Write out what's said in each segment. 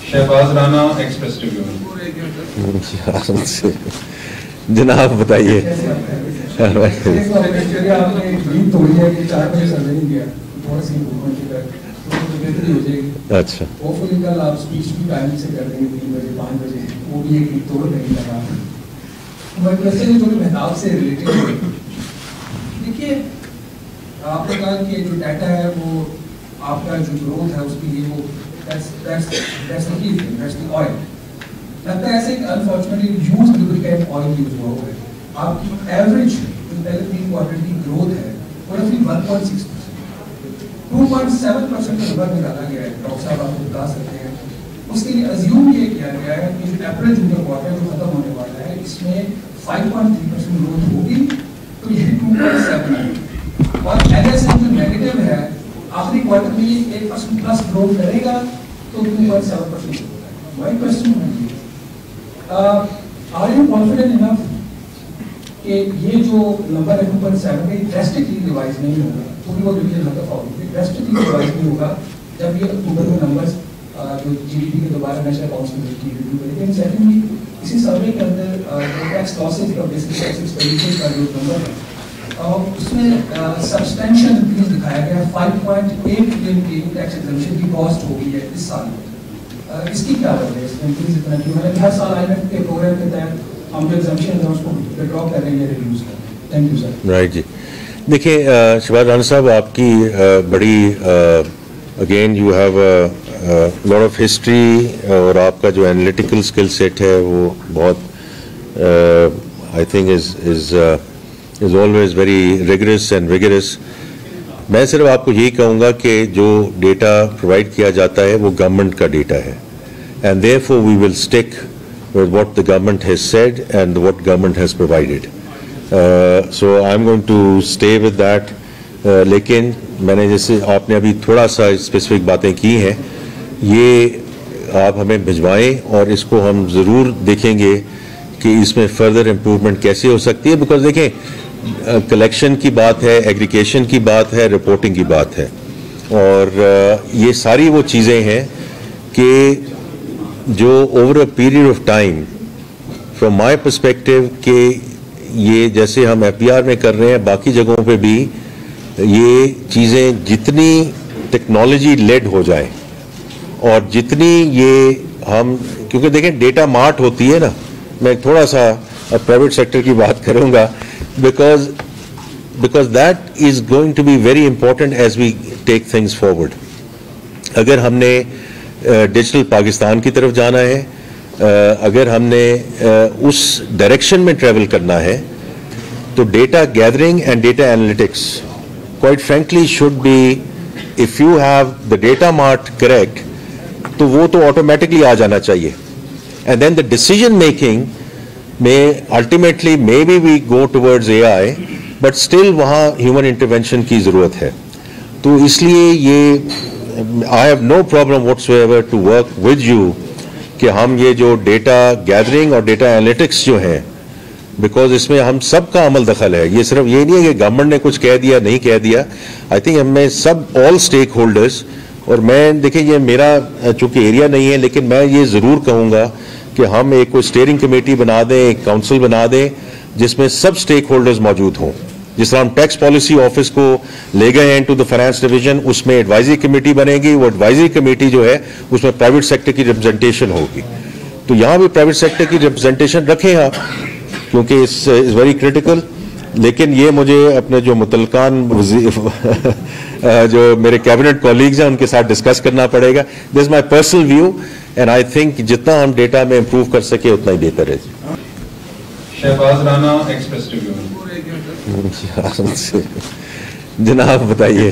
Shahbaz Rana Express Tribune. जनाब बताइए। अच्छा, कल आप स्पीच भी टाइम से कर देंगे 3 बजे 5 बजे, वो भी एक तोड़ नहीं लगा। मैं क्वेश्चन थोड़ी मेहताब से रिलेटेड है। देखिए, आपने कहा कि जो डाटा है वो आपका जो ग्रोथ है उसके लिए वो that's the key thing, that's the oil. लगता है ऐसे unfortunately used lubricant oil use हुआ है। आपकी एवरेज जो पहले 3 क्वार्टर की ग्रोथ है वो रफली 1.6%, 2.7% नंबर निकाला गया है। डॉक्टर साहब आपको बता सकते हैं। उसके लिए अज्यूम ये किया गया है कि जो अप्रैल जून क्वार्टर जो खत्म होने वाला है इसमें 5.3% ग्रोथ होगी, तो ये 2.7 है। और एनएसएम जो नेगेटिव है आखिरी क्वार्टर में 1% प्लस ग्रोथ करेगा तो 2.7% होगा। माय क्वेश्चन है आर यू कॉन्फिडेंट इनफ कि ये जो नंबर है 2.7 में ड्रास्टिकली रिवाइज नहीं होगा, पूरी वो रिवीजन खत्म होगी, ड्रास्टिकली रिवाइज नहीं होगा जब ये अक्टूबर में नंबर्स जो जीडीपी के दोबारा नेशनल अकाउंट्स में रिव्यू करेंगे। एंड सेकंडली इसी सर्वे के अंदर टैक्स लॉसेज का बेसिक टैक्स एक्सपेंडिचर का जो नंबर है उसमें सब्सटेंशियल इंक्रीज दिखाया गया। 5.8 ट्रिलियन की टैक्स एग्जम्पशन की कॉस्ट हो गई है इस साल में। इसकी क्या वजह है इसमें इंक्रीज इतना क्यों? मैंने हर साल आईएमएफ के प्रोग्राम के तहत हम जो एग्जम्पशन है उसको विड्रॉ कर रहे हैं, रिड्यूस कर रहे हैं। Thank you sir. राइट जी, देखिए शहबाज राना साहब आपकी बड़ी again you have lot of history और आपका जो एनालिटिकल स्किल सेट है वो बहुत I think is always very rigorous and vigorous. मैं सिर्फ आपको यही कहूँगा कि जो डेटा प्रोवाइड किया जाता है वो गवर्नमेंट का डेटा है and therefore we will stick with what the government has said and what government has provided. So I'm going to stay with that. लेकिन मैंने जैसे आपने अभी थोड़ा सा स्पेसिफिक बातें की हैं, ये आप हमें भिजवाएं और इसको हम ज़रूर देखेंगे कि इसमें फर्दर इम्प्रूवमेंट कैसे हो सकती है। बिकॉज देखें कलेक्शन की बात है, एग्रीगेशन की बात है, रिपोर्टिंग की बात है और ये सारी वो चीज़ें हैं कि जो over a period of time from my perspective कि ये जैसे हम एफबीआर में कर रहे हैं बाकी जगहों पे भी ये चीज़ें जितनी टेक्नोलॉजी लेड हो जाए और जितनी ये हम क्योंकि देखें डेटा मार्ट होती है ना, मैं थोड़ा सा प्राइवेट सेक्टर की बात करूंगा because that is going to be very important as we take things forward. अगर हमने डिजिटल पाकिस्तान की तरफ जाना है, अगर हमने उस डायरेक्शन में ट्रेवल करना है तो data gathering and data analytics quite frankly should be, if you have the data mart correct तो वो तो ऑटोमेटिकली आ जाना चाहिए and then the decision making may ultimately maybe we go towards AI but still वहाँ human intervention की ज़रूरत है। तो इसलिए ये I have no problem whatsoever to work with you कि हम ये जो data gathering और data analytics जो हैं because इसमें हम सब का अमल दखल है, ये सिर्फ ये नहीं है कि गवर्नमेंट ने कुछ कह दिया नहीं कह दिया। I think हमें सब all stakeholders और मैं देखिए ये मेरा चूंकि एरिया नहीं है लेकिन मैं ये ज़रूर कहूँगा कि हम एक कोई स्टीयरिंग कमेटी बना दें, एक काउंसिल बना दें जिसमें सब स्टेक होल्डर्स मौजूद हों। जिस तरह हम टैक्स पॉलिसी ऑफिस को ले गए हैं टू द फाइनेंस डिवीजन, उसमें एडवाइजरी कमेटी बनेगी, वो एडवाइजरी कमेटी जो है उसमें प्राइवेट सेक्टर की रिप्रेजेंटेशन होगी। तो यहाँ भी प्राइवेट सेक्टर की रिप्रेजेंटेशन रखें आप क्योंकि इज वेरी क्रिटिकल। लेकिन ये मुझे अपने जो मुतलकान जो मेरे कैबिनेट कॉलीग्स हैं उनके साथ डिस्कस करना पड़ेगा। This is my personal view and I think जितना हम डेटा में इंप्रूव कर सके उतना ही बेहतर है। Shahbaz Rana Express Tribune. जनाब बताइए।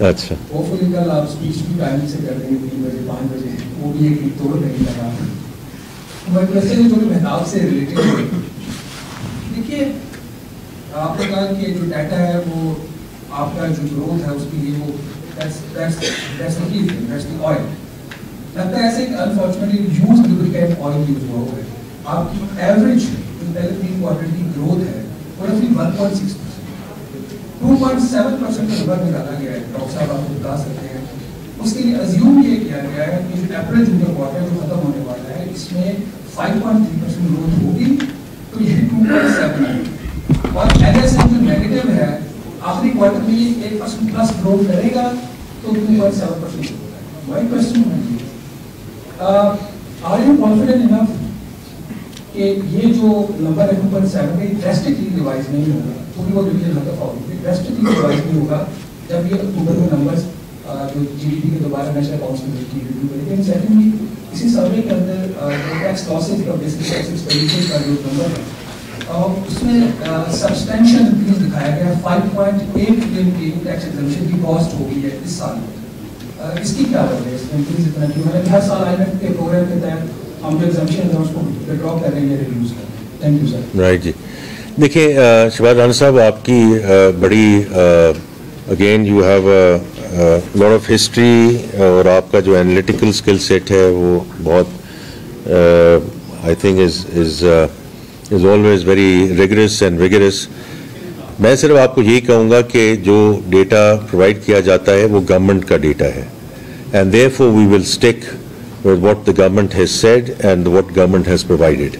अच्छा, कल आप स्पीच भी टाइम से कर देंगे 3 बजे 5 बजे, वो भी एक तोड़ नहीं लगा। मैं क्वेश्चन थोड़ी मेहताब से रिलेटेड है। देखिए, आपने कहा कि जो डाटा है वो आपका जो ग्रोथ है उसके लिए वो that's the key thing, that's the oil. लगता है ऐसे unfortunately used lubricant oil use हुआ है। आपकी एवरेज जो पहले 3 क्वार्टर की ग्रोथ है वो रफली 1.6%, 2.7% नंबर निकाला गया है, डॉक्टर साहब आपको बता सकते हैं। उसके लिए अज्यूम ये किया गया है कि अप्रैल जूनियर क्वार्टर जो खत्म होने वाला है इसमें 5.3% ग्रोथ होगी, तो ये 2.7 है। और NSM जो नेगेटिव है आखिरी क्वार्टर में 1% प्लस ग्रोथ करेगा तो 2.7% होगा। माय क्वेश्चन है आर यू कॉन्फिडेंट इनफ कि ये जो नंबर है 2.7 ड्रास्टिकली रिवाइज नहीं होगा, पूरी वो डिवीजन खत्म होगी, ड्रास्टिकली रिवाइज नहीं होगा जब ये अक्टूबर में नंबर्स जो जीडीपी के दोबारा नेशनल अकाउंट्स में की रिव्यू करेंगे। सेकंडली इसी सर्वे के अंदर टैक्स लॉसेज का बेसिक टैक्स एक्सपेंडिचर का जो नंबर है उसमें सब्सटेंशियल इंक्रीज दिखाया गया। 5.8 ट्रिलियन की टैक्स एग्जम्पशन की कॉस्ट हो गई है इस साल। इसकी क्या वजह है, इसमें इंक्रीज इतना क्यों है? हर साल आईएमएफ के प्रोग्राम के तहत हम जो एग्जम्पशन है उसको विड्रॉ कर रहे हैं, रिव्यूज कर रहे हैं। Thank you sir. राइट जी, देखिए शहबाज राना साहब आपकी बड़ी again you have lot of history और आपका जो एनालिटिकल स्किल सेट है वो बहुत I think is always very rigorous and vigorous. मैं सिर्फ आपको यही कहूँगा कि जो डेटा प्रोवाइड किया जाता है वो गवर्नमेंट का डेटा है and therefore we will stick with what the government has said and what government has provided.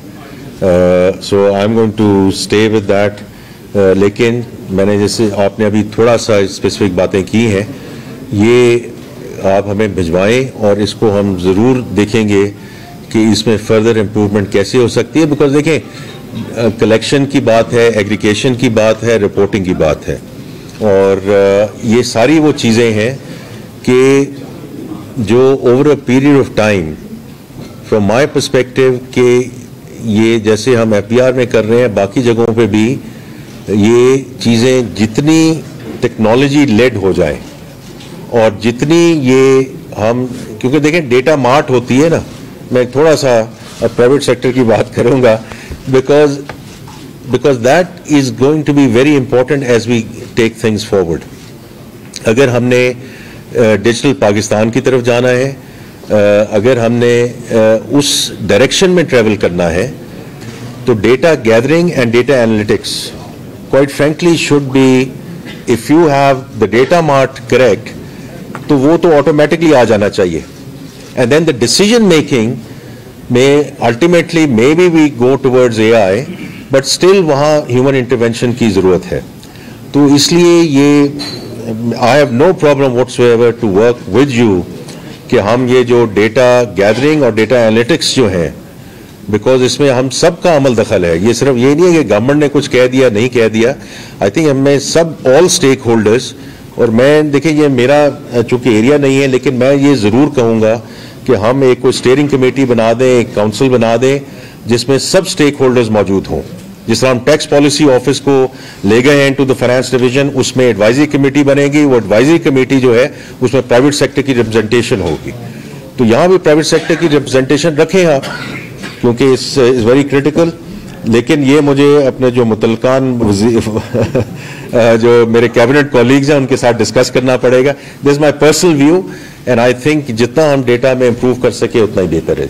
So I'm going to stay with that. लेकिन मैंने जैसे आपने अभी थोड़ा सा स्पेसिफिक बातें की हैं, ये आप हमें भिजवाएं और इसको हम ज़रूर देखेंगे कि इसमें फर्दर इम्प्रूवमेंट कैसे हो सकती है। बिकॉज देखें कलेक्शन की बात है, एग्रीगेशन की बात है, रिपोर्टिंग की बात है और ये सारी वो चीज़ें हैं कि जो over a period of time from my perspective कि ये जैसे हम एफबीआर में कर रहे हैं बाकी जगहों पे भी ये चीज़ें जितनी टेक्नोलॉजी लेड हो जाए और जितनी ये हम, क्योंकि देखें डेटा मार्ट होती है ना, मैं थोड़ा सा प्राइवेट सेक्टर की बात करूंगा because that is going to be very important as we take things forward. अगर हमने डिजिटल पाकिस्तान की तरफ जाना है, अगर हमने उस डायरेक्शन में ट्रेवल करना है तो data gathering and data analytics quite frankly should be, if you have the data mart correct तो वो तो ऑटोमेटिकली आ जाना चाहिए and then the decision making में ultimately maybe we go towards AI but still वहाँ human intervention की ज़रूरत है। तो इसलिए ये I have no problem whatsoever to work with you कि हम ये जो डेटा गैदरिंग और डेटा एनालिटिक्स जो हैं, बिकॉज इसमें हम सब का अमल दखल है, ये सिर्फ ये नहीं है कि गवर्नमेंट ने कुछ कह दिया नहीं कह दिया। आई थिंक हमें सब ऑल स्टेक होल्डर्स, और मैं देखिए ये मेरा चूंकि एरिया नहीं है लेकिन मैं ये ज़रूर कहूँगा कि हम एक कोई स्टीयरिंग कमेटी बना दें, एक काउंसिल बना दें जिसमें सब स्टेक होल्डर्स मौजूद हों। जिस तरह हम टैक्स पॉलिसी ऑफिस को ले गए हैं टू द फाइनेंस डिवीजन, उसमें एडवाइजरी कमेटी बनेगी, वो एडवाइजरी कमेटी जो है उसमें प्राइवेट सेक्टर की रिप्रेजेंटेशन होगी। तो यहाँ भी प्राइवेट सेक्टर की रिप्रेजेंटेशन रखें आप, क्योंकि इस इज़ वेरी क्रिटिकल। लेकिन ये मुझे अपने जो मुतलकान जो मेरे कैबिनेट कॉलीग्स हैं उनके साथ डिस्कस करना पड़ेगा। This is my personal view and I think जितना हम डेटा में इंप्रूव कर सके उतना ही बेहतर है।